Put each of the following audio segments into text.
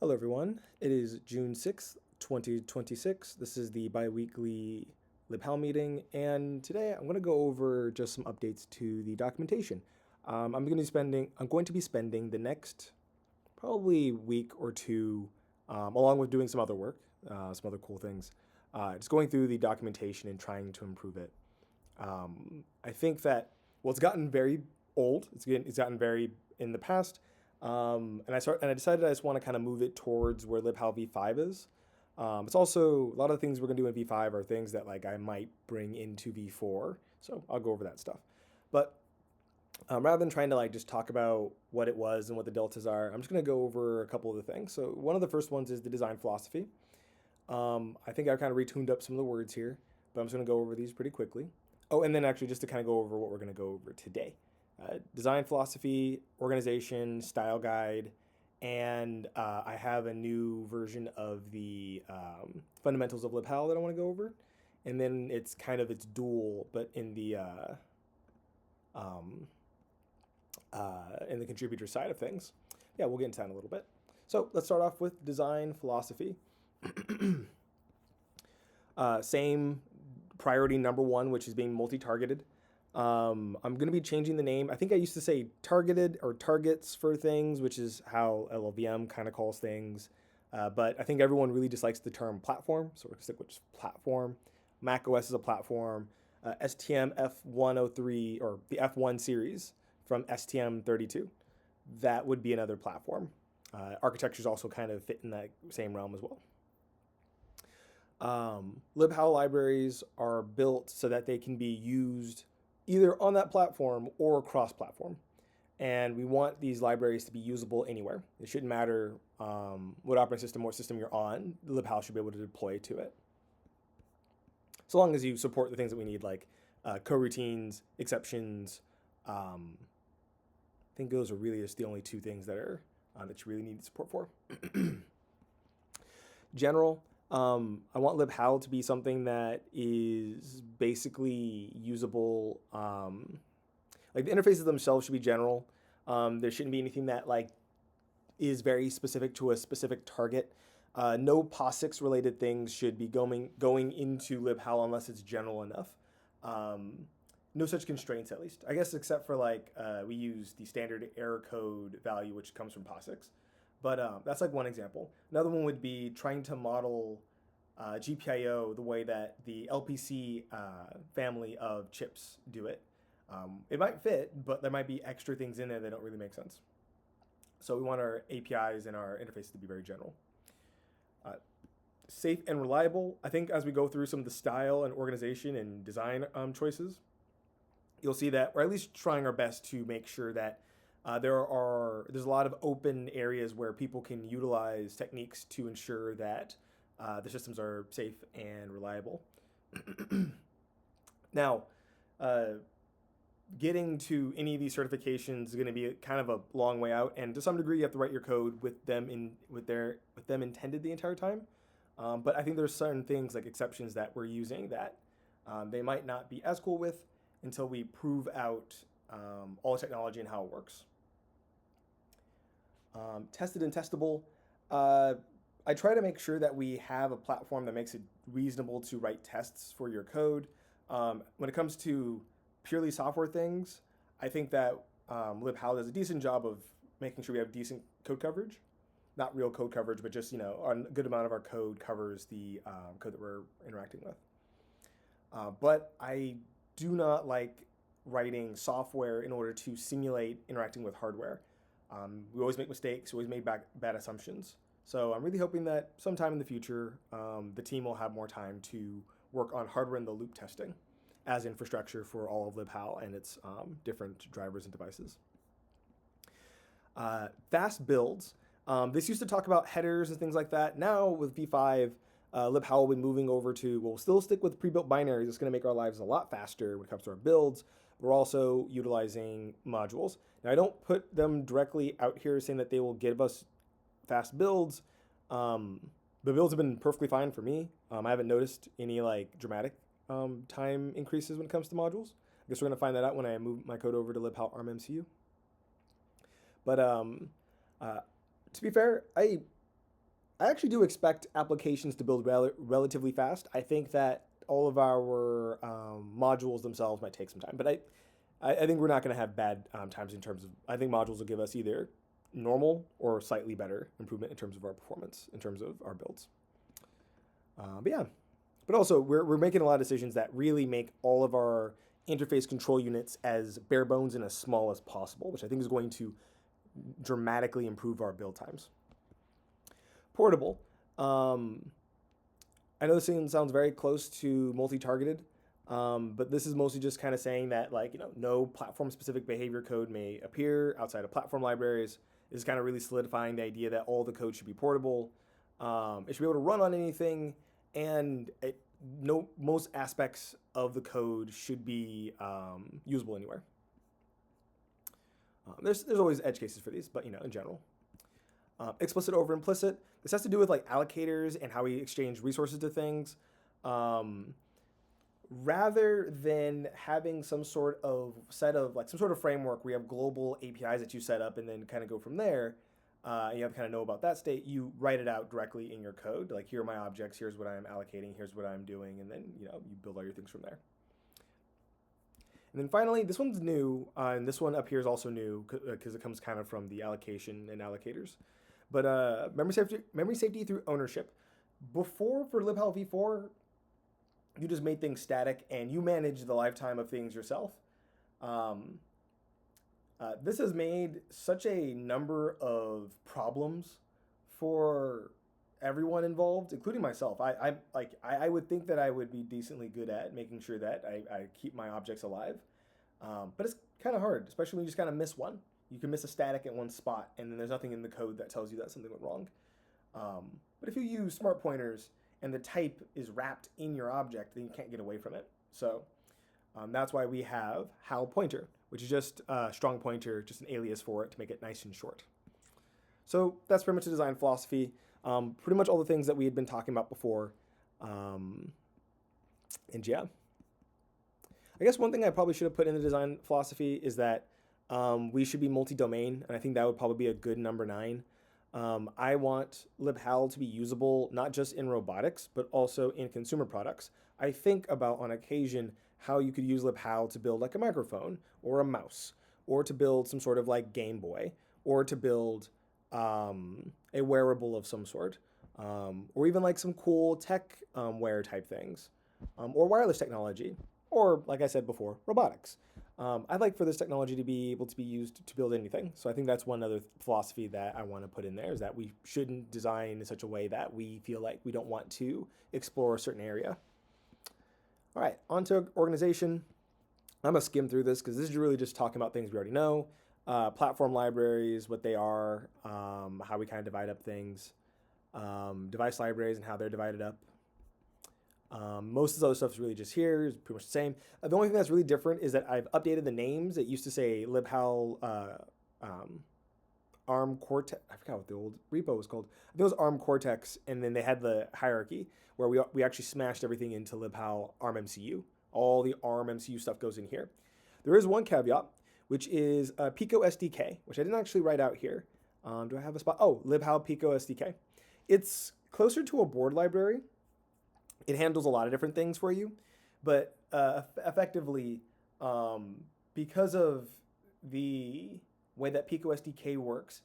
Hello, everyone. It is June 6th, 2026. This is the bi-weekly libhal meeting, and today I'm going to go over just some updates to the documentation. I'm going to be spending the next probably week or two, along with doing some other work, some other cool things, just going through the documentation and trying to improve it. I think that it's gotten very old. It's gotten very in the past, and I decided I just want to kind of move it towards where libhal v5 is. It's also a lot of the things we're gonna do in v5 are things that like I might bring into v4, so I'll go over that stuff. But rather than trying to like just talk about what it was and what the deltas are, I'm just gonna go over a couple of the things. So one of the first ones is the design philosophy. I think I kind of retuned up some of the words here, but I'm just gonna go over these pretty quickly. Oh, and then actually just to kind of go over what we're gonna go over today. Design philosophy, organization, style guide, and I have a new version of the fundamentals of libhal that I want to go over. And then it's dual, but um, in the contributor side of things. Yeah, we'll get into that in a little bit. So let's start off with design philosophy. Same priority number one, which is being multi-targeted. I'm going to be changing the name. I think I used to say targeted or targets for things, which is how LLVM kind of calls things. But I think everyone really dislikes the term platform, so we're going to stick with just platform. Mac OS is a platform. STM F103 or the F1 series from STM32, that would be another platform. Architectures also kind of fit in that same realm as well. Libhal libraries are built so that they can be used either on that platform or cross-platform. And we want these libraries to be usable anywhere. It shouldn't matter what operating system or system you're on, libhal should be able to deploy to it. So long as you support the things that we need, like coroutines, exceptions. I think those are really just the only two things that you really need support for. General, I want libhal to be something that is basically usable. Like the interfaces themselves should be general. There shouldn't be anything that like is very specific to a specific target. No POSIX related things should be going into libhal unless it's general enough. No such constraints, at least. I guess except for like we use the standard error code value, which comes from POSIX. But that's like one example. Another one would be trying to model GPIO the way that the LPC family of chips do it. It might fit, but there might be extra things in there that don't really make sense. So we want our APIs and our interfaces to be very general. Safe and reliable. I think as we go through some of the style and organization and design choices, you'll see that we're at least trying our best to make sure that there's a lot of open areas where people can utilize techniques to ensure that the systems are safe and reliable. Now, getting to any of these certifications is going to be kind of a long way out, and to some degree, you have to write your code with them intended the entire time. But I think there's certain things like exceptions that we're using that they might not be as cool with until we prove out all the technology and how it works. Tested and testable. I try to make sure that we have a platform that makes it reasonable to write tests for your code. When it comes to purely software things, I think that libhal does a decent job of making sure we have decent code coverage. Not real code coverage, but just, a good amount of our code covers the code that we're interacting with. But I do not like writing software in order to simulate interacting with hardware. We always make mistakes, we always make bad assumptions. So I'm really hoping that sometime in the future, the team will have more time to work on hardware in the loop testing as infrastructure for all of libhal and its different drivers and devices. Fast builds. This used to talk about headers and things like that. Now with v5, libhal will be moving over to, we'll still stick with pre-built binaries. It's going to make our lives a lot faster when it comes to our builds. We're also utilizing modules. Now I don't put them directly out here saying that they will give us fast builds. The builds have been perfectly fine for me. I haven't noticed any like dramatic time increases when it comes to modules. I guess we're going to find that out when I move my code over to libhal ARM MCU. But to be fair, I I actually do expect applications to build relatively fast. I think that all of our modules themselves might take some time, but I think we're not going to have bad times in terms of. I think modules will give us either normal or slightly better improvement in terms of our performance, in terms of our builds. But yeah, but also we're making a lot of decisions that really make all of our interface control units as bare bones and as small as possible, which I think is going to dramatically improve our build times. Portable. I know this thing sounds very close to multi-targeted, but this is mostly just kind of saying that, like, no platform-specific behavior code may appear outside of platform libraries. This is kind of really solidifying the idea that all the code should be portable. It should be able to run on anything, and most aspects of the code should be usable anywhere. There's always edge cases for these, but in general. Explicit over implicit. This has to do with like allocators and how we exchange resources to things. Rather than having some sort of some sort of framework where you have global APIs that you set up and then kind of go from there, you have to kind of know about that state. You write it out directly in your code. Like, here are my objects, here's what I'm allocating, here's what I'm doing, and then you build all your things from there. And then finally, this one's new, and this one up here is also new because it comes kind of from the allocation and allocators. But memory safety through ownership. Before, for libhal v4, you just made things static and you manage the lifetime of things yourself. This has made such a number of problems for everyone involved, including myself. I would think that I would be decently good at making sure that I keep my objects alive. But it's kind of hard, especially when you just kind of miss one. You can miss a static at one spot, and then there's nothing in the code that tells you that something went wrong. But if you use smart pointers and the type is wrapped in your object, then you can't get away from it. So that's why we have HAL pointer, which is just a strong pointer, just an alias for it to make it nice and short. So that's pretty much the design philosophy. Pretty much all the things that we had been talking about before. And yeah. I guess one thing I probably should have put in the design philosophy is that we should be multi-domain, and I think that would probably be a good number 9. I want libhal to be usable not just in robotics, but also in consumer products. I think about, on occasion, how you could use libhal to build like a microphone or a mouse, or to build some sort of like Game Boy, or to build a wearable of some sort, or even like some cool tech wear type things, or wireless technology, or, like I said before, robotics. I'd like for this technology to be able to be used to build anything. So I think that's one other philosophy that I want to put in there, is that we shouldn't design in such a way that we feel like we don't want to explore a certain area. All right, on to organization. I'm going to skim through this because this is really just talking about things we already know. Platform libraries, what they are, how we kind of divide up things, device libraries and how they're divided up. Most of the other stuff is really just here, is pretty much the same. The only thing that's really different is that I've updated the names. It used to say libhal ARM Cortex. I forgot what the old repo was called. I think it was ARM Cortex, and then they had the hierarchy where we actually smashed everything into libhal ARM MCU. All the ARM MCU stuff goes in here. There is one caveat, which is Pico SDK, which I didn't actually write out here. Do I have a spot? Oh, libhal Pico SDK. It's closer to a board library. It handles a lot of different things for you, but effectively, because of the way that Pico SDK works,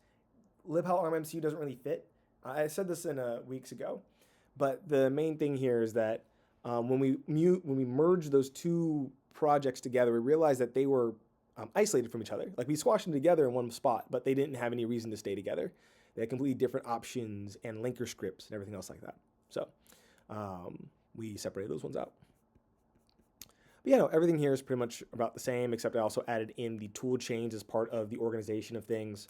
libhal ARM MCU doesn't really fit. I said this in weeks ago, but the main thing here is that when we merged those two projects together, we realized that they were isolated from each other. Like, we squashed them together in one spot, but they didn't have any reason to stay together. They had completely different options and linker scripts and everything else like that. So we separated those ones out. But yeah, no, everything here is pretty much about the same, except I also added in the tool chains as part of the organization of things.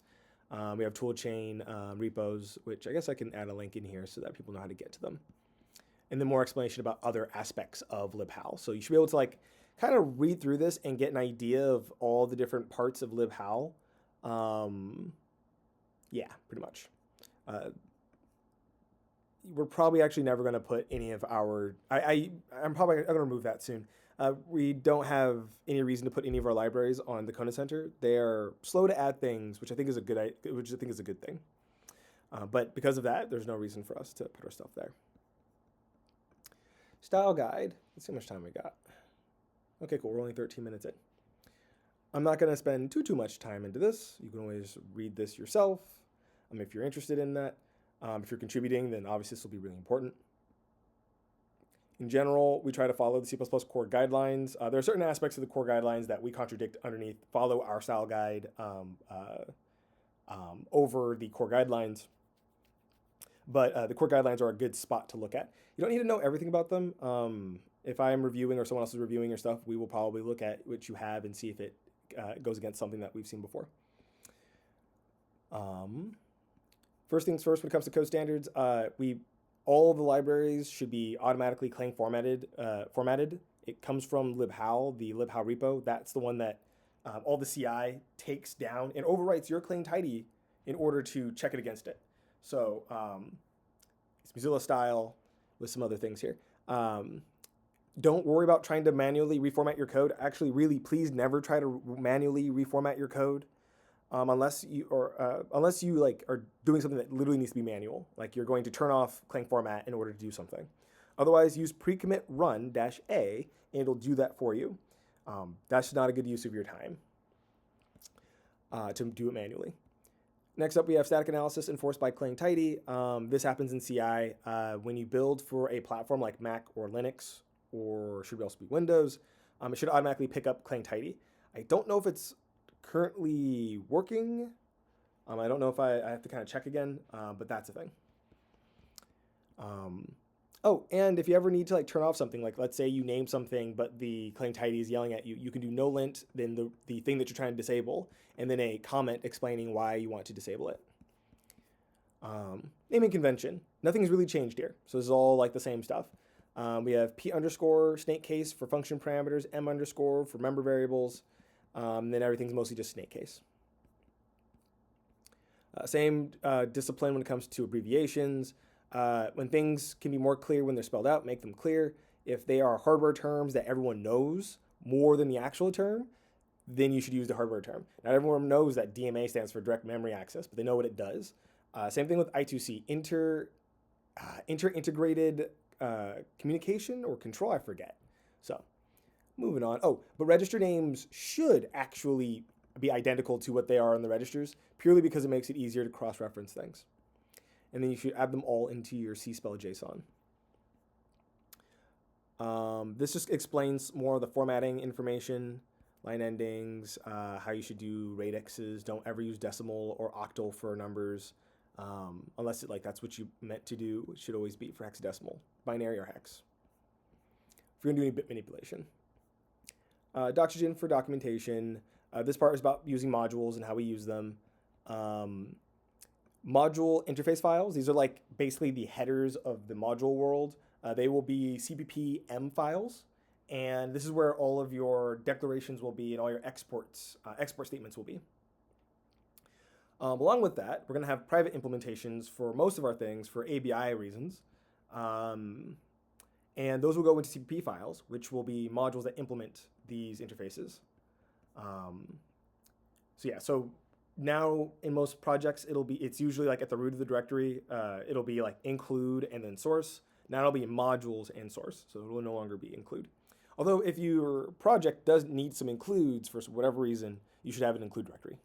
We have tool chain repos, which I guess I can add a link in here so that people know how to get to them. And then more explanation about other aspects of libhal. So you should be able to like kind of read through this and get an idea of all the different parts of libhal. Yeah, pretty much. We're probably actually never going to put any of our... I'm probably going to remove that soon. We don't have any reason to put any of our libraries on the Kona Center. They are slow to add things, which I think is a good thing. But because of that, there's no reason for us to put our stuff there. Style guide. Let's see how much time we got. Okay, cool. We're only 13 minutes in. I'm not going to spend too much time into this. You can always read this yourself if you're interested in that. If you're contributing, then obviously this will be really important. In general, we try to follow the C++ core guidelines. There are certain aspects of the core guidelines that we contradict underneath, follow our style guide over the core guidelines. But the core guidelines are a good spot to look at. You don't need to know everything about them. If I'm reviewing or someone else is reviewing your stuff, we will probably look at what you have and see if it goes against something that we've seen before. First things first, when it comes to code standards, all of the libraries should be automatically Clang formatted. It comes from libhal, the libhal repo. That's the one that all the CI takes down and overwrites your Clang tidy in order to check it against it. So it's Mozilla style with some other things here. Don't worry about trying to manually reformat your code. Actually, really, please never try to manually reformat your code unless you are doing something that literally needs to be manual. Like you're going to turn off Clang format in order to do something. Otherwise, use precommit run -a and it'll do that for you. That's not a good use of your time to do it manually. Next up, we have static analysis enforced by Clang tidy. This happens in CI when you build for a platform like Mac or Linux, or should also be Windows. It should automatically pick up Clang tidy. I don't know if it's currently working. I don't know if I have to kind of check again, but that's a thing. Oh, and if you ever need to turn off something, like let's say you name something, but the Clang tidy is yelling at you, you can do no lint, then the thing that you're trying to disable, and then a comment explaining why you want to disable it. Naming convention. Nothing's really changed here. So this is all the same stuff. We have p underscore snake case for function parameters, m underscore for member variables. Then everything's mostly just snake case. Same discipline when it comes to abbreviations. When things can be more clear when they're spelled out, make them clear. If they are hardware terms that everyone knows more than the actual term, then you should use the hardware term. Not everyone knows that DMA stands for direct memory access, but they know what it does. Same thing with I2C, inter-integrated communication or control, I forget. So moving on. Oh, but register names should actually be identical to what they are in the registers, purely because it makes it easier to cross-reference things. And then you should add them all into your cspell JSON. This just explains more of the formatting information, line endings, how you should do radixes. Don't ever use decimal or octal for numbers, unless that's what you meant to do. It should always be for hexadecimal, binary or hex. If you're going to do any bit manipulation. Doxygen for documentation. This part is about using modules and how we use them. Module interface files. These are basically the headers of the module world. They will be CPP M files, and this is where all of your declarations will be and all your export statements will be. Along with that, we're going to have private implementations for most of our things for ABI reasons. And those will go into CPP files, which will be modules that implement these interfaces. So now in most projects, it's usually at the root of the directory. It'll be include and then source. Now it'll be modules and source, so it will no longer be include. Although if your project does need some includes for whatever reason, you should have an include directory.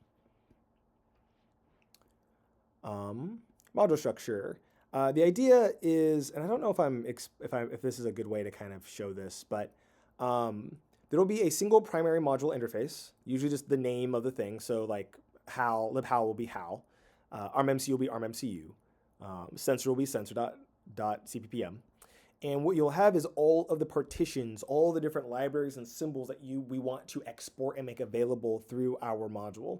Module structure. The idea is, and I don't know if this is a good way to kind of show this, but there will be a single primary module interface, usually just the name of the thing. So libhal will be hal, armmc will be armmcu, sensor will be sensor.cppm. And what you'll have is all of the partitions, all the different libraries and symbols that we want to export and make available through our module,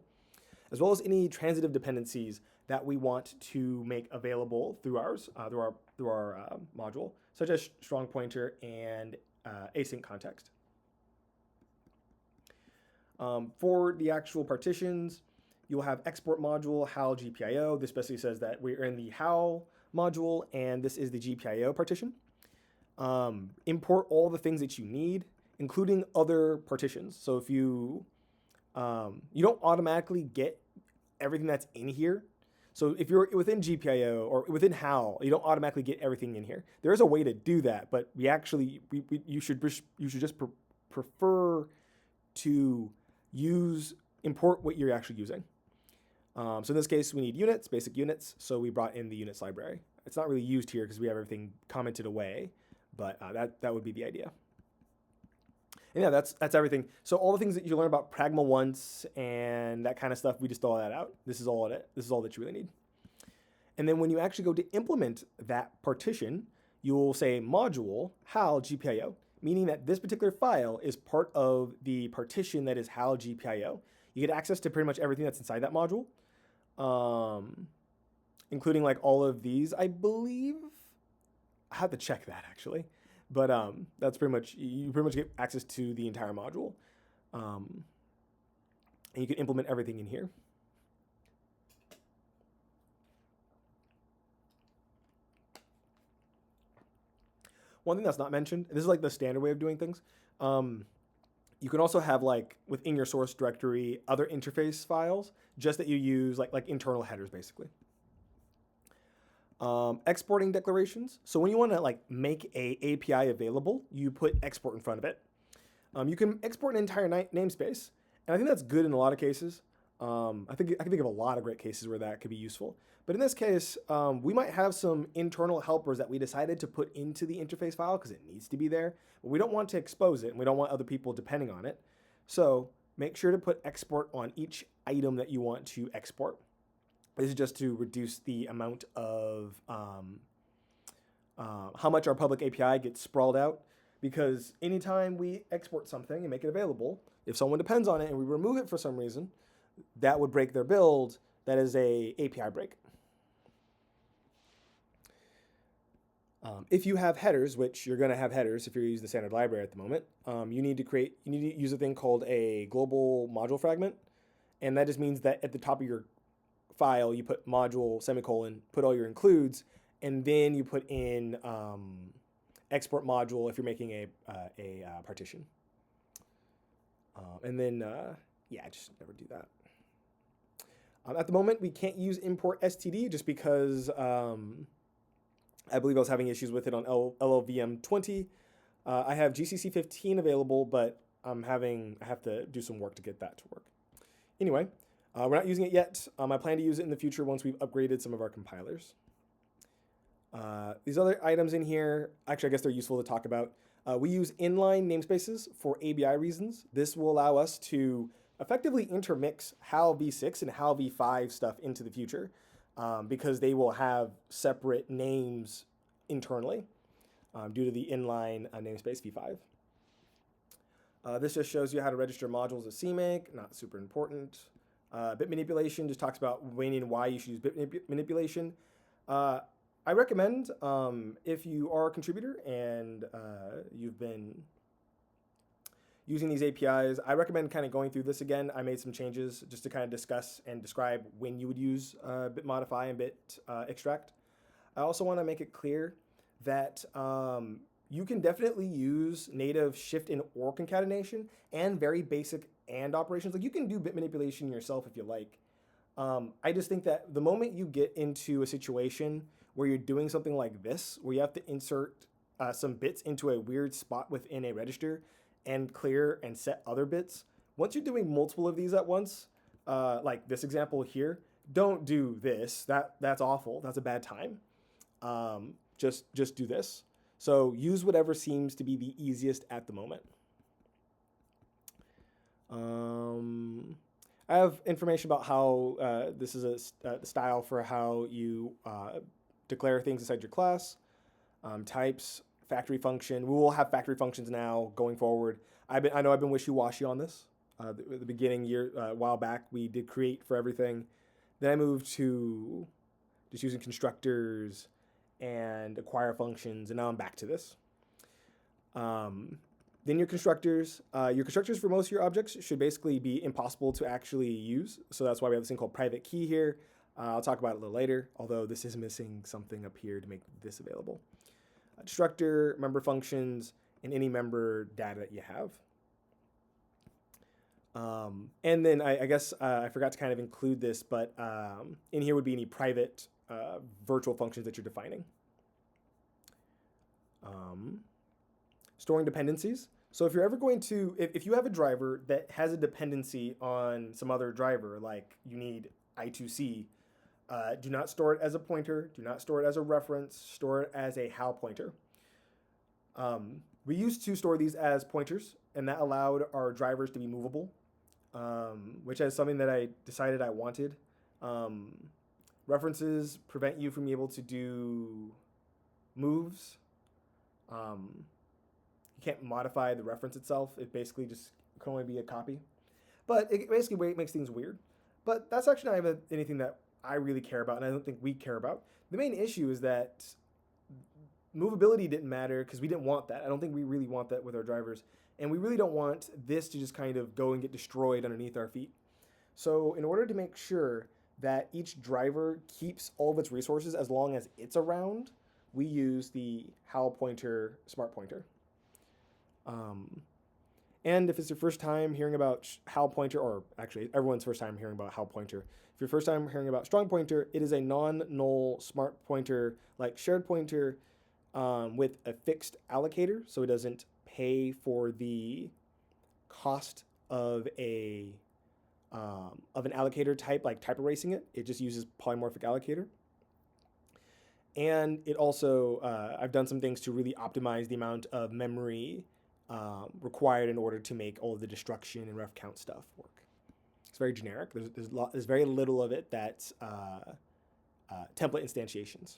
as well as any transitive dependencies that we want to make available through our module, such as strong pointer and async context. For the actual partitions, you'll have export module hal GPIO. This basically says that we're in the hal module and this is the GPIO partition. Import all the things that you need, including other partitions. So if you don't automatically get everything that's in here. So if you're within GPIO or within HAL, you don't automatically get everything in here. There is a way to do that, but you should just prefer to import what you're actually using. So in this case, we need units, basic units. So we brought in the units library. It's not really used here because we have everything commented away, but that would be the idea. And yeah, that's everything. So all the things that you learn about pragma once and that kind of stuff, we just throw that out. This is all that you really need. And then when you actually go to implement that partition, you will say module HAL GPIO, meaning that this particular file is part of the partition that is HAL GPIO. You get access to pretty much everything that's inside that module, including like all of these, I believe. I have to check that actually. But that's you pretty much get access to the entire module. And you can implement everything in here. One thing that's not mentioned, and this is like the standard way of doing things, you can also have like within your source directory other interface files, just that you use like internal headers basically. Exporting declarations. So when you want to like make a API available, you put export in front of it. You can export an entire namespace, and I think that's good in a lot of cases. I can think of a lot of great cases where that could be useful. But in this case, we might have some internal helpers that we decided to put into the interface file because it needs to be there. But we don't want to expose it, and we don't want other people depending on it. So make sure to put export on each item that you want to export. This is just to reduce the amount of how much our public API gets sprawled out. Because anytime we export something and make it available, if someone depends on it and we remove it for some reason, that would break their build. That is a API break. If you have headers, which you're going to have headers if you're using the standard library at the moment, you need to use a thing called a global module fragment. And that just means that at the top of your file, you put module, semicolon, put all your includes, and then you put in export module if you're making a partition. And then, yeah, just never do that. At the moment, we can't use import std just because I believe I was having issues with it on LLVM 20. I have GCC 15 available, but I have to do some work to get that to work. Anyway, we're not using it yet. I plan to use it in the future once we've upgraded some of our compilers. These other items in here, actually, I guess they're useful to talk about. We use inline namespaces for ABI reasons. This will allow us to effectively intermix HAL v6 and HAL v5 stuff into the future because they will have separate names internally due to the inline namespace v5. This just shows you how to register modules as CMake, not super important. Bit manipulation just talks about when and why you should use bit manipulation. I recommend if you are a contributor and you've been using these APIs, I recommend kind of going through this again. I made some changes just to kind of discuss and describe when you would use bit modify and bit extract. I also want to make it clear that you can definitely use native shift and or concatenation and very basic and operations. Like you can do bit manipulation yourself if you like. I just think that the moment you get into a situation where you're doing something like this, where you have to insert some bits into a weird spot within a register and clear and set other bits, once you're doing multiple of these at once, like this example here, don't do this. That's awful. That's a bad time. Just do this. So use whatever seems to be the easiest at the moment. I have information about how this is a style for how you declare things inside your class, types, factory function. We will have factory functions now going forward. I know I've been wishy-washy on this. The beginning a while back, we did create for everything. Then I moved to just using constructors and acquire functions, and now I'm back to this. Then your constructors for most of your objects should basically be impossible to actually use. So that's why we have this thing called private key here. I'll talk about it a little later, although this is missing something up here to make this available. Destructor, member functions, and any member data that you have. And then I guess I forgot to kind of include this, but in here would be any private virtual functions that you're defining. Um, Storing dependencies. So if you're ever going to, if you have a driver that has a dependency on some other driver, like you need I2C, do not store it as a pointer. Do not store it as a reference. Store it as a HAL pointer. We used to store these as pointers, and that allowed our drivers to be movable, which is something that I decided I wanted. Um, References prevent you from being able to do moves. You can't modify the reference itself. It basically just can only be a copy. But it basically makes things weird. But that's actually not even anything that I really care about, and I don't think we care about. The main issue is that movability didn't matter because we didn't want that. I don't think we really want that with our drivers. And we really don't want this to just kind of go and get destroyed underneath our feet. So in order to make sure that each driver keeps all of its resources as long as it's around, we use the HAL pointer smart pointer. And if it's your first time hearing about HAL pointer, or actually everyone's first time hearing about HAL pointer, if you're first time hearing about strong pointer, it is a non-null smart pointer like shared pointer with a fixed allocator, so it doesn't pay for the cost of an allocator type like type erasing it. It just uses polymorphic allocator. And it also, I've done some things to really optimize the amount of memory required in order to make all of the destruction and ref count stuff work. It's very generic. There's very little of it that's template instantiations.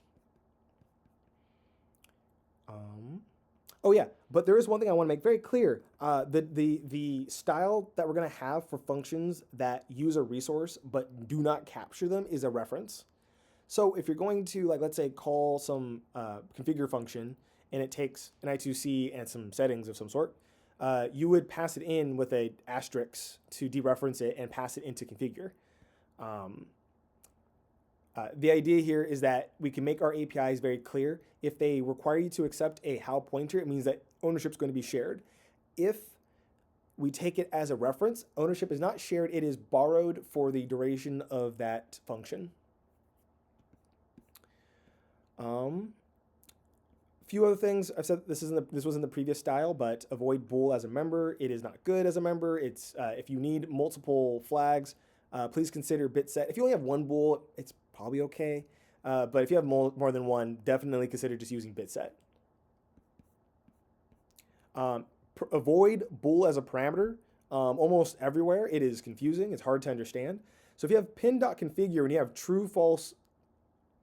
Oh yeah, but there is one thing I want to make very clear. The style that we're going to have for functions that use a resource but do not capture them is a reference. So if you're going to, like, let's say, call some configure function and it takes an I2C and some settings of some sort, you would pass it in with a asterisk to dereference it and pass it into configure. The idea here is that we can make our APIs very clear. If they require you to accept a HAL pointer, it means that ownership is going to be shared. If we take it as a reference, ownership is not shared, it is borrowed for the duration of that function. Few other things I've said. This was in the previous style, but avoid bool as a member. It is not good as a member. It's if you need multiple flags, please consider bit set. If you only have one bool, it's probably okay. But if you have more than one, definitely consider just using bit set. Avoid bool as a parameter. Almost everywhere it is confusing. It's hard to understand. So if you have pin.configure and you have true, false,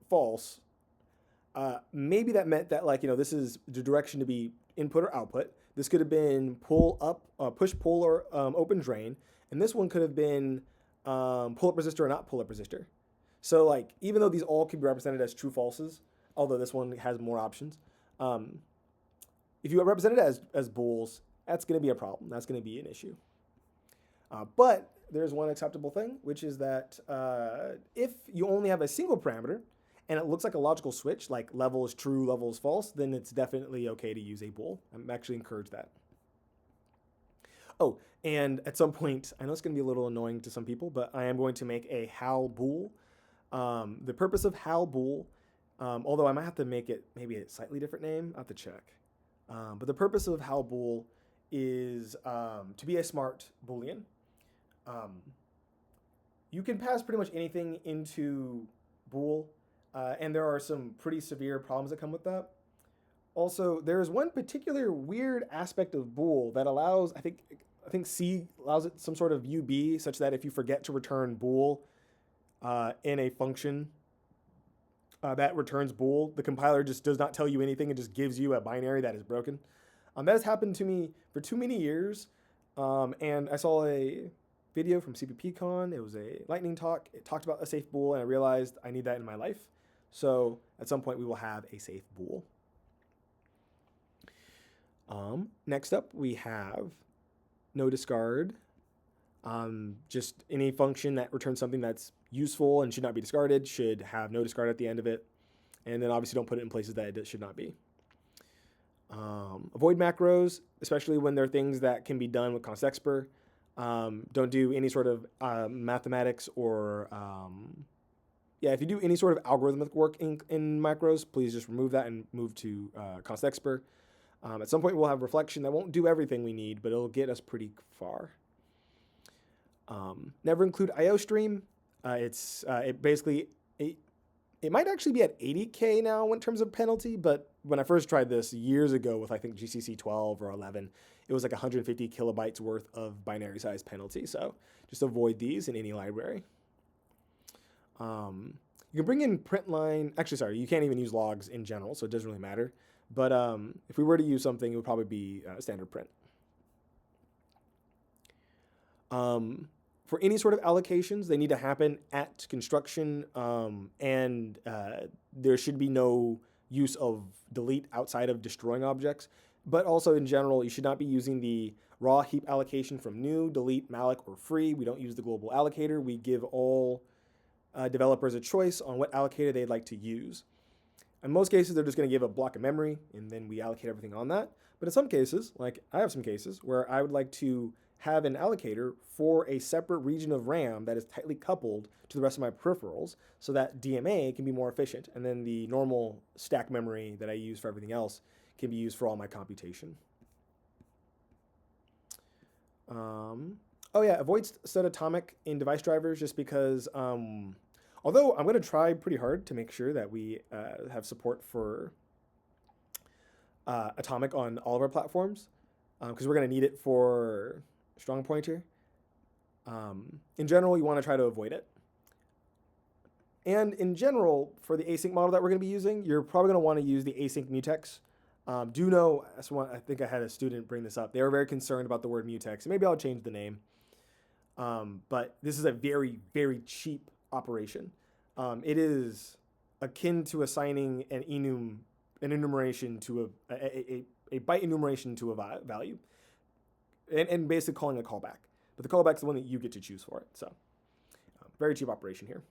false, maybe that meant that, like, this is the direction to be input or output. This could have been pull up, push pull, or open drain. And this one could have been pull up resistor or not pull up resistor. So, like, even though these all could be represented as true falses, although this one has more options, if you represent it as bools, that's going to be a problem. That's going to be an issue. But there's one acceptable thing, which is that if you only have a single parameter, and it looks like a logical switch, like level is true, level is false, then it's definitely okay to use a bool. I'm actually encouraged that. Oh, and at some point, I know it's going to be a little annoying to some people, but I am going to make a HAL bool. The purpose of HAL bool, although I might have to make it maybe a slightly different name, I'll have to check. But the purpose of HAL bool is to be a smart Boolean. You can pass pretty much anything into bool. And there are some pretty severe problems that come with that. Also, there's one particular weird aspect of bool that allows, I think C allows it some sort of UB, such that if you forget to return bool in a function that returns bool, the compiler just does not tell you anything. It just gives you a binary that is broken. That has happened to me for too many years. And I saw a video from CPPCon. It was a lightning talk. It talked about a safe bool, and I realized I need that in my life. So at some point we will have a safe bool. Next up we have no discard. Just any function that returns something that's useful and should not be discarded should have no discard at the end of it. And then obviously don't put it in places that it should not be. Avoid macros, especially when they're things that can be done with constexpr. Don't do any sort of mathematics or yeah, if you do any sort of algorithmic work in macros, please just remove that and move to const expr. At some point, we'll have reflection that won't do everything we need, but it'll get us pretty far. Never include IO stream. It basically it might actually be at 80K now in terms of penalty, but when I first tried this years ago with I think GCC 12 or 11, it was like 150 kilobytes worth of binary size penalty. So just avoid these in any library. You can bring in print line. Actually, sorry, you can't even use logs in general, so it doesn't really matter. But if we were to use something, it would probably be standard print. For any sort of allocations, they need to happen at construction, and there should be no use of delete outside of destroying objects. But also in general, you should not be using the raw heap allocation from new, delete, malloc, or free. We don't use the global allocator. We give all developers a choice on what allocator they'd like to use. In most cases, they're just going to give a block of memory, and then we allocate everything on that. But in some cases, like I have some cases where I would like to have an allocator for a separate region of RAM that is tightly coupled to the rest of my peripherals so that DMA can be more efficient. And then the normal stack memory that I use for everything else can be used for all my computation. Oh yeah, avoid set atomic in device drivers just because although I'm going to try pretty hard to make sure that we have support for atomic on all of our platforms because we're going to need it for strong pointer. In general, you want to try to avoid it. And in general, for the async model that we're going to be using, you're probably going to want to use the async mutex. Do know, I think I had a student bring this up. They were very concerned about the word mutex. Maybe I'll change the name. But this is a very, very cheap operation. It is akin to assigning an enumeration to a byte enumeration to a value, and basically calling a callback. But the callback is the one that you get to choose for it. So very cheap operation here.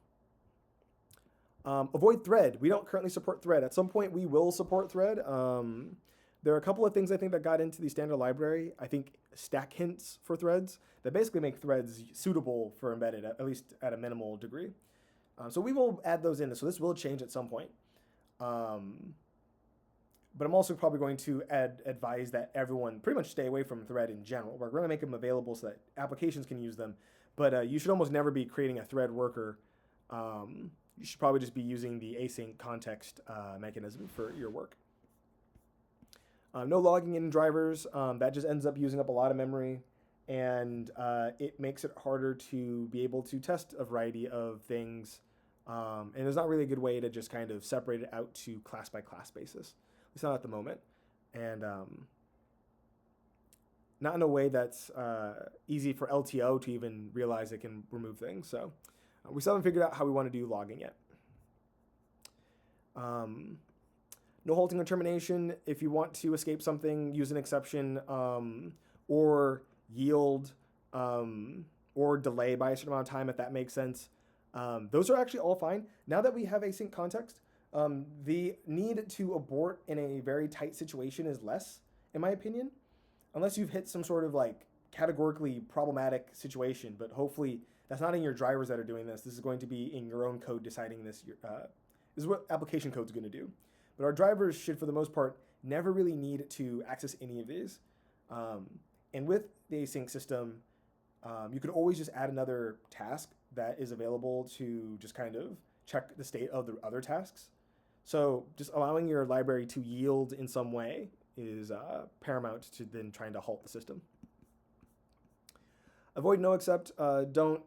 Avoid thread. We don't currently support thread. At some point, we will support thread. There are a couple of things I think that got into the standard library. I think stack hints for threads that basically make threads suitable for embedded, at least at a minimal degree. So we will add those in. So this will change at some point. But I'm also probably going to advise that everyone pretty much stay away from thread in general. We're going to make them available so that applications can use them. But you should almost never be creating a thread worker. You should probably just be using the async context mechanism for your work. No logging in drivers. That just ends up using up a lot of memory. And it makes it harder to be able to test a variety of things. And there's not really a good way to just kind of separate it out to class by class basis. It's not at the moment. And not in a way that's easy for LTO to even realize it can remove things. So we still haven't figured out how we want to do logging yet. No halting or termination. If you want to escape something, use an exception or yield or delay by a certain amount of time if that makes sense. Those are actually all fine. Now that we have async context, the need to abort in a very tight situation is less, in my opinion, unless you've hit some sort of like categorically problematic situation. But hopefully that's not in your drivers that are doing this. This is going to be in your own code deciding this. This is what application code is going to do. But our drivers should, for the most part, never really need to access any of these. And with the async system, you could always just add another task that is available to just kind of check the state of the other tasks. So just allowing your library to yield in some way is paramount to then trying to halt the system. Avoid no except. Don't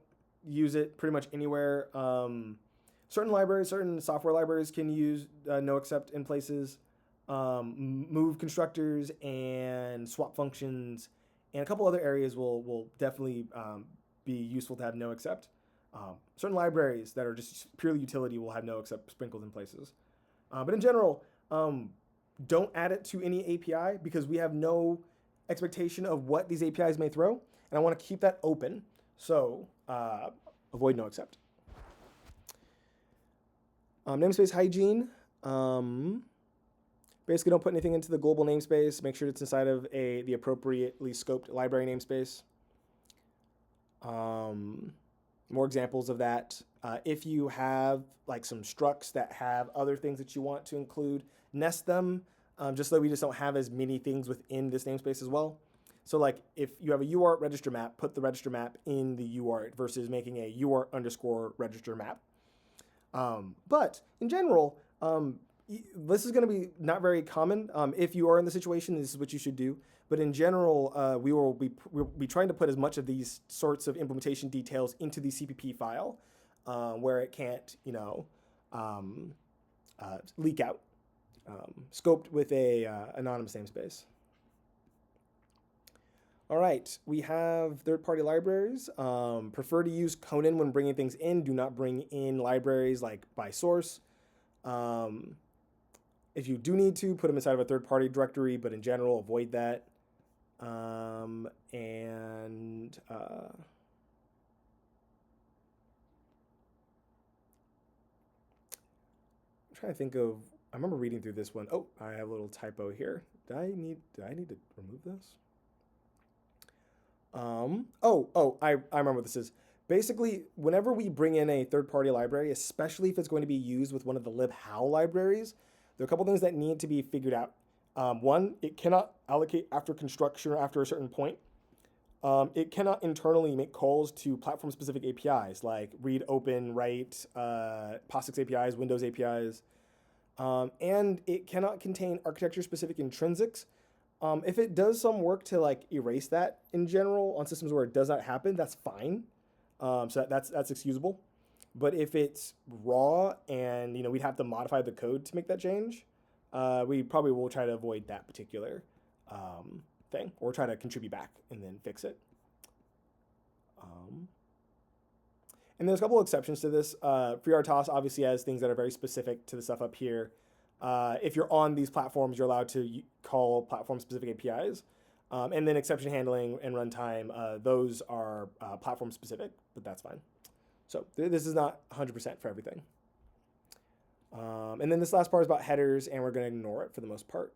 use it pretty much anywhere. Certain libraries, certain software libraries can use no except in places. Move constructors and swap functions and a couple other areas will definitely be useful to have no except. Certain libraries that are just purely utility will have no except sprinkled in places. But in general, don't add it to any API because we have no expectation of what these APIs may throw. And I want to keep that open. So avoid no except. Namespace hygiene. Basically, don't put anything into the global namespace. Make sure it's inside of the appropriately scoped library namespace. More examples of that. If you have like some structs that have other things that you want to include, nest them, just so we just don't have as many things within this namespace as well. So like if you have a UART register map, put the register map in the UART versus making a UART underscore register map. But in general, this is going to be not very common. If you are in the situation, this is what you should do. But in general, we'll be trying to put as much of these sorts of implementation details into the CPP file, where it can't, leak out. Scoped with a anonymous namespace. All right, we have third-party libraries. Prefer to use Conan when bringing things in. Do not bring in libraries like by source. If you do need to, put them inside of a third-party directory, but in general, avoid that. I'm trying to think of. I remember reading through this one. Oh, I have a little typo here. Did I need to remove this? I remember what this is. Basically, whenever we bring in a third-party library, especially if it's going to be used with one of the libhal libraries, there are a couple things that need to be figured out. One, it cannot allocate after construction or after a certain point. It cannot internally make calls to platform-specific APIs like read, open, write, POSIX APIs, Windows APIs. And it cannot contain architecture-specific intrinsics. If it does some work to like erase that in general on systems where it does not happen, that's fine. So that's excusable. But if it's raw and we'd have to modify the code to make that change, we probably will try to avoid that particular thing, or try to contribute back and then fix it. And there's a couple exceptions to this. FreeRTOS obviously has things that are very specific to the stuff up here. If you're on these platforms, you're allowed to call platform-specific APIs. And then exception handling and runtime, those are platform-specific, but that's fine. So this is not 100% for everything. And then this last part is about headers, and we're going to ignore it for the most part.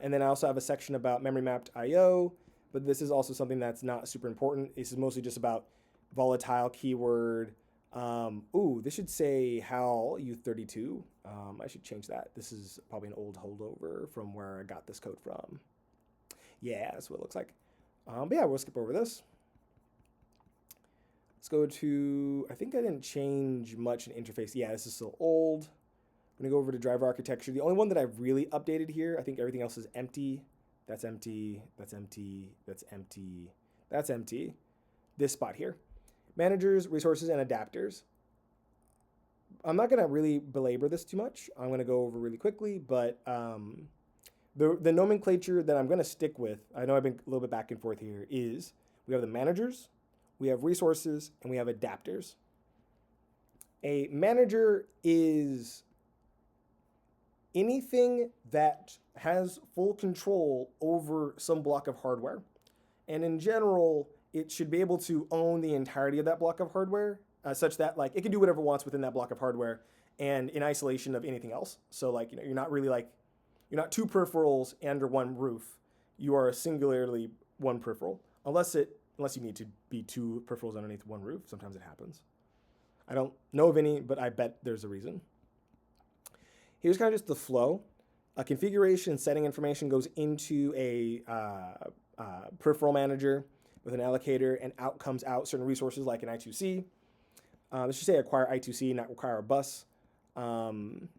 And then I also have a section about memory mapped I/O, but this is also something that's not super important. This is mostly just about volatile keyword. This should say HAL U32. I should change that. This is probably an old holdover from where I got this code from. Yeah, that's what it looks like. But yeah, we'll skip over this. Let's go to, I think I didn't change much in interface. Yeah, this is still old. I'm gonna go over to driver architecture. The only one that I've really updated here, I think everything else is empty. That's empty, that's empty, that's empty, that's empty. This spot here. Managers, resources, and adapters. I'm not gonna really belabor this too much. I'm gonna go over really quickly, but the nomenclature that I'm gonna stick with, I know I've been a little bit back and forth here, is we have the managers, we have resources, and we have adapters. A manager is anything that has full control over some block of hardware. And in general, it should be able to own the entirety of that block of hardware, such that like it can do whatever it wants within that block of hardware and in isolation of anything else. So like, you're not really like, you're not two peripherals under one roof. You are singularly one peripheral, unless you need to be two peripherals underneath one roof. Sometimes it happens. I don't know of any, but I bet there's a reason. Here's kind of just the flow. A configuration setting information goes into a peripheral manager with an allocator, and out comes out certain resources like an I2C. Let's just say acquire I2C, not require a bus. From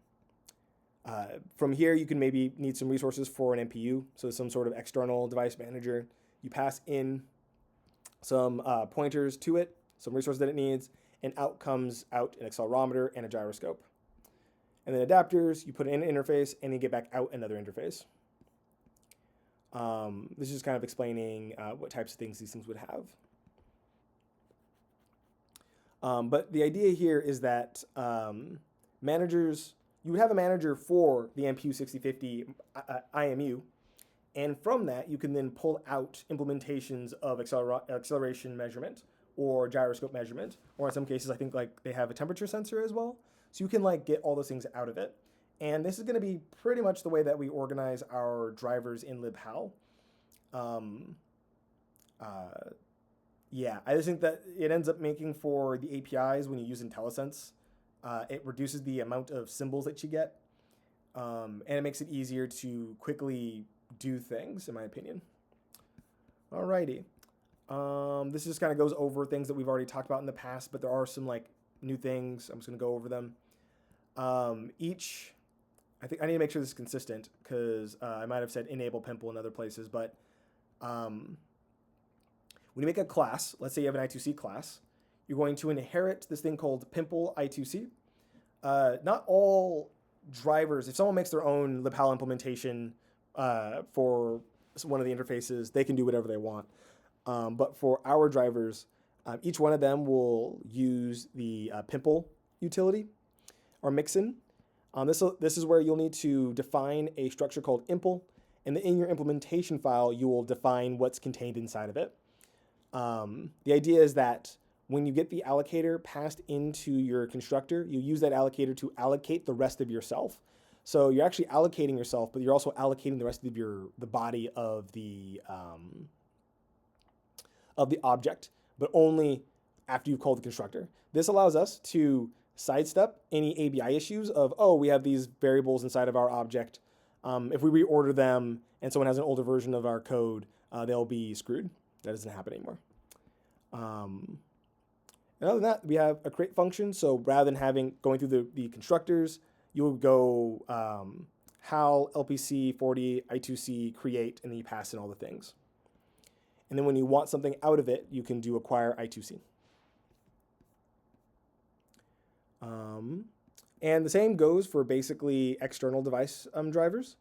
here, you can maybe need some resources for an MPU, so some sort of external device manager. You pass in some pointers to it, some resources that it needs, and out comes out an accelerometer and a gyroscope. And then adapters, you put in an interface, and you get back out another interface. This is kind of explaining what types of things these things would have. But the idea here is that managers, you would have a manager for the MPU 6050 IMU, and from that you can then pull out implementations of acceleration measurement or gyroscope measurement, or in some cases I think like they have a temperature sensor as well. So you can like get all those things out of it. And this is going to be pretty much the way that we organize our drivers in libhal. Yeah, I just think that it ends up making for the APIs when you use IntelliSense, it reduces the amount of symbols that you get, and it makes it easier to quickly do things, in my opinion. Alrighty. This just kind of goes over things that we've already talked about in the past, but there are some like new things. I'm just gonna go over them. I think I need to make sure this is consistent because I might have said enable pimple in other places, but um, when you make a class, let's say you have an I2C class, you're going to inherit this thing called pimple I2C. Not all drivers, if someone makes their own libhal implementation for one of the interfaces, they can do whatever they want. But for our drivers, each one of them will use the pimple utility or mixin. This is where you'll need to define a structure called impl, and in your implementation file, you will define what's contained inside of it. The idea is that when you get the allocator passed into your constructor, you use that allocator to allocate the rest of yourself. So you're actually allocating yourself, but you're also allocating the rest of the body of the object, but only after you've called the constructor. This allows us to sidestep any ABI issues of, oh, we have these variables inside of our object. If we reorder them and someone has an older version of our code, they'll be screwed. That doesn't happen anymore. And other than that, we have a create function. So rather than going through the constructors, you'll go HAL, LPC, 40, I2C, create, and then you pass in all the things. And then when you want something out of it, you can do acquire I2C. And the same goes for basically external device drivers.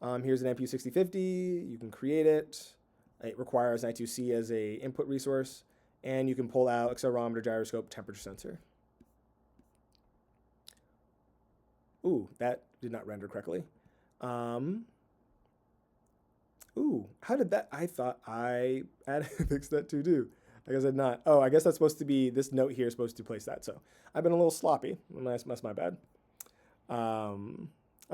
Here's an MPU6050. You can create it. It requires an I2C as a input resource. And you can pull out accelerometer, gyroscope, temperature sensor. Ooh, that did not render correctly. Ooh, how did that? I thought I fixed that too. I guess I did not. Oh, I guess that's supposed to be, this note here is supposed to place that. So I've been a little sloppy. That's my bad. I'm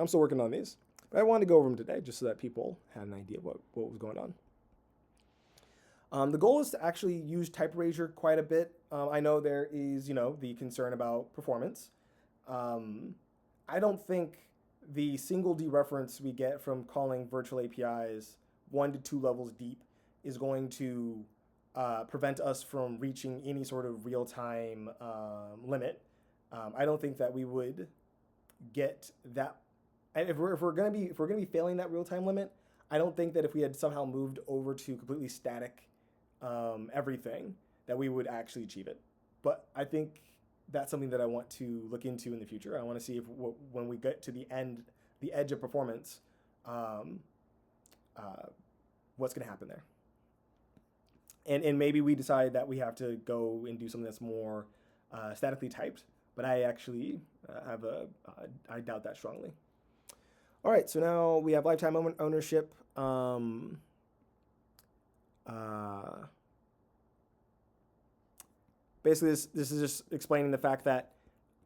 still working on these. But I wanted to go over them today just so that people had an idea of what was going on. The goal is to actually use type erasure quite a bit. I know there is, the concern about performance. I don't think the single dereference we get from calling virtual APIs 1 to 2 levels deep is going to prevent us from reaching any sort of real-time limit. I don't think that we would get that. If we're gonna be failing that real-time limit, I don't think that if we had somehow moved over to completely static everything, that we would actually achieve it. But I think that's something that I want to look into in the future. I want to see if when we get to the edge of performance, what's going to happen there. And maybe we decide that we have to go and do something that's more statically typed. But I actually I doubt that strongly. All right, so now we have lifetime ownership. Basically, this is just explaining the fact that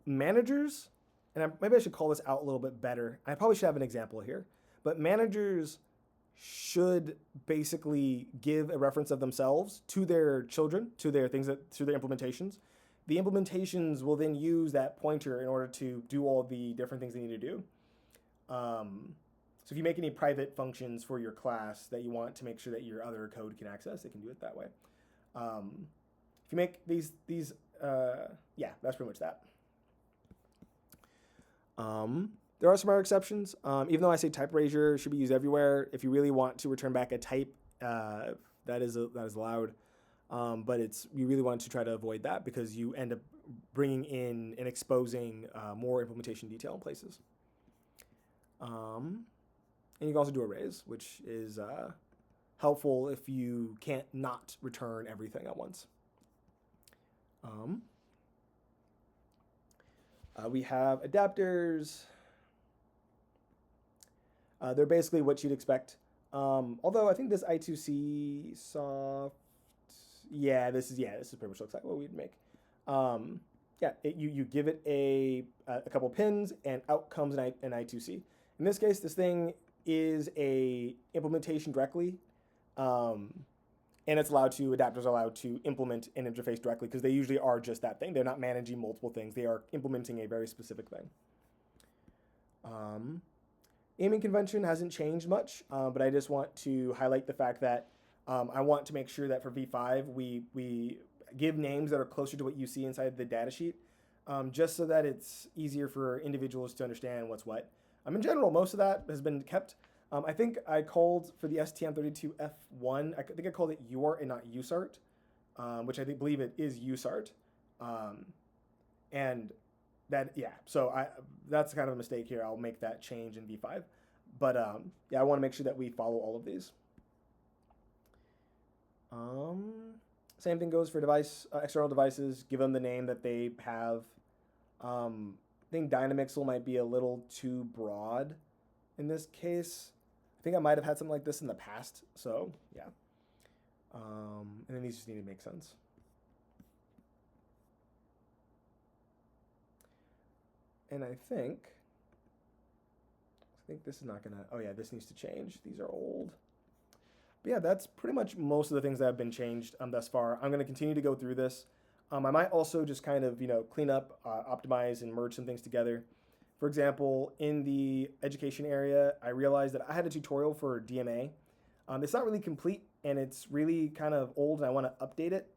managers, and maybe I should call this out a little bit better. I probably should have an example here, but managers should basically give a reference of themselves to their children, to their implementations. The implementations will then use that pointer in order to do all the different things they need to do. So if you make any private functions for your class that you want to make sure that your other code can access, they can do it that way. If you make these yeah, that's pretty much that. There are some other exceptions. Even though I say type erasure should be used everywhere, if you really want to return back a type, that is allowed. But you really want to try to avoid that because you end up bringing in and exposing more implementation detail in places. And you can also do arrays, which is helpful if you can't not return everything at once. We have adapters. They're basically what you'd expect. Although I think this I2C soft, this is pretty much looks like what we'd make. You give it a couple pins and out comes an I2C. In this case, this thing is a implementation directly. and adapters are allowed to implement an interface directly because they usually are just that thing. They're not managing multiple things. They are implementing a very specific thing. Naming convention hasn't changed much, but I just want to highlight the fact that I want to make sure that for V5 we give names that are closer to what you see inside the datasheet, just so that it's easier for individuals to understand what's what. In general, most of that has been kept. I think I called for the STM32F1. I think I called it UART and not USART, which I believe it is USART, and that So that's kind of a mistake here. I'll make that change in V5, but yeah, I want to make sure that we follow all of these. Same thing goes for external devices. Give them the name that they have. I think Dynamixel might be a little too broad in this case. I think I might have had something like this in the past. So yeah. And then these just need to make sense. And I think this is not gonna, oh yeah, this needs to change. These are old. But yeah, that's pretty much most of the things that have been changed thus far. I'm gonna continue to go through this. I might also just kind of, clean up, optimize, and merge some things together. For example, in the education area, I realized that I had a tutorial for DMA. It's not really complete, and it's really kind of old, and I want to update it.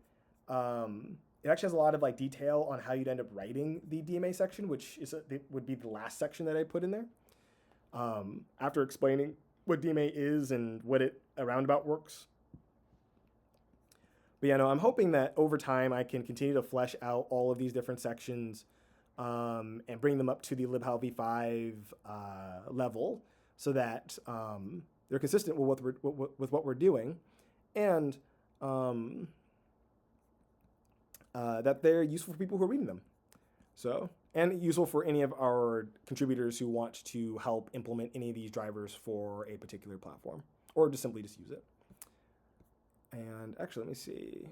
It actually has a lot of detail on how you'd end up writing the DMA section, which would be the last section that I put in there. After explaining what DMA is and what a roundabout works. But yeah, no, I'm hoping that over time I can continue to flesh out all of these different sections and bring them up to the libhal v5 level so that they're consistent with what we're doing, and that they're useful for people who are reading them. So, and useful for any of our contributors who want to help implement any of these drivers for a particular platform, or just simply just use it. And actually, let me see.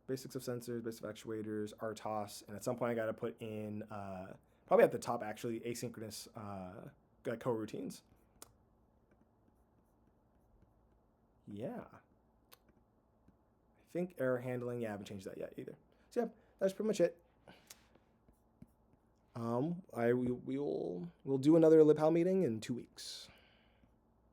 Basics of sensors, basics of actuators, RTOS, and at some point I got to put in, probably at the top actually, asynchronous coroutines. Yeah. I think error handling, yeah, I haven't changed that yet either. So yeah, that's pretty much it. We'll do another libhal meeting in 2 weeks.